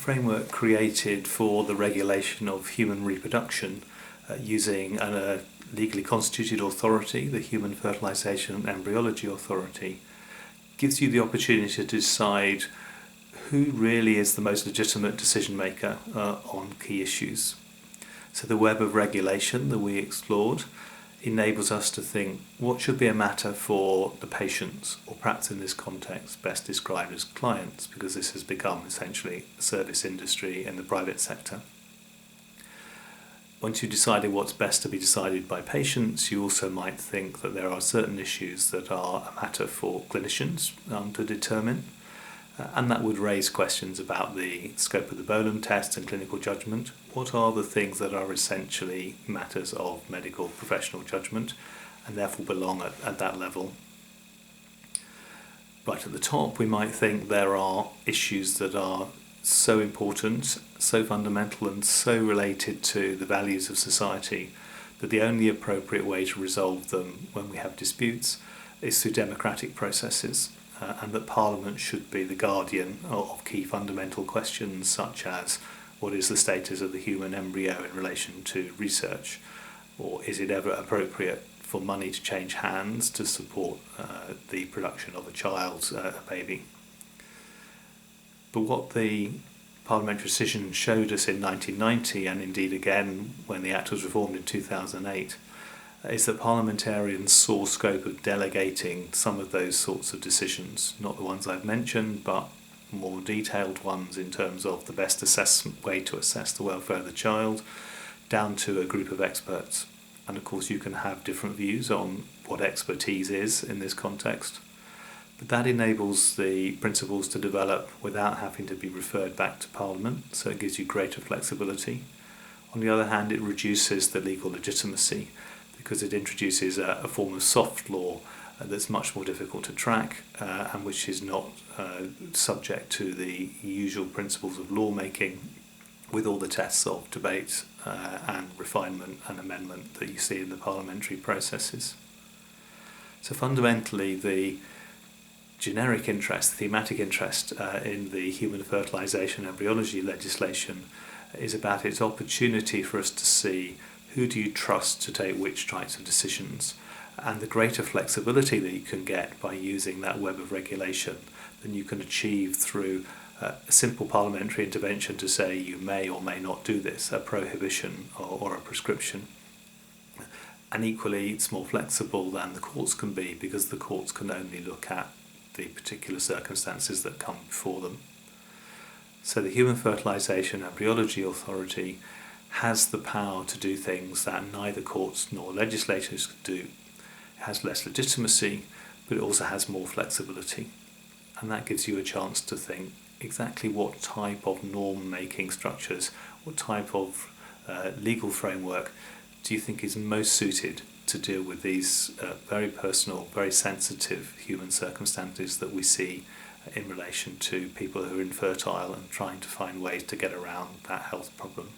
framework created for the regulation of human reproduction using a legally constituted authority, the Human Fertilisation and Embryology Authority, gives you the opportunity to decide who really is the most legitimate decision maker on key issues. So the web of regulation that we explored enables us to think what should be a matter for the patients, or perhaps in this context best described as clients, because this has become essentially a service industry in the private sector. Once you've decided what's best to be decided by patients, you also might think that there are certain issues that are a matter for clinicians to determine, and that would raise questions about the scope of the Bolam test and clinical judgment. What are the things that are essentially matters of medical professional judgment and therefore belong at that level? Right at the top, we might think there are issues that are so important, so fundamental and so related to the values of society that the only appropriate way to resolve them when we have disputes is through democratic processes, and that Parliament should be the guardian of key fundamental questions such as what is the status of the human embryo in relation to research, or is it ever appropriate for money to change hands to support the production of a child, a baby. But what the parliamentary decision showed us in 1990, and indeed again when the Act was reformed in 2008, is that parliamentarians saw scope of delegating some of those sorts of decisions, not the ones I've mentioned, but more detailed ones in terms of the best way to assess the welfare of the child, down to a group of experts. And of course you can have different views on what expertise is in this context, but that enables the principles to develop without having to be referred back to Parliament, so it gives you greater flexibility. On the other hand, it reduces the legal legitimacy because it introduces a form of soft law that's much more difficult to track and which is not subject to the usual principles of lawmaking with all the tests of debate and refinement and amendment that you see in the parliamentary processes. So fundamentally, the generic interest, thematic interest in the human fertilisation and embryology legislation is about its opportunity for us to see who do you trust to take which types of decisions, and the greater flexibility that you can get by using that web of regulation than you can achieve through a simple parliamentary intervention to say you may or may not do this, a prohibition or a prescription. And equally, it's more flexible than the courts can be because the courts can only look at the particular circumstances that come before them. So the Human Fertilisation and Embryology Authority has the power to do things that neither courts nor legislators could do. It has less legitimacy, but it also has more flexibility. And that gives you a chance to think exactly what type of norm-making structures, what type of legal framework do you think is most suited to deal with these very personal, very sensitive human circumstances that we see in relation to people who are infertile and trying to find ways to get around that health problem.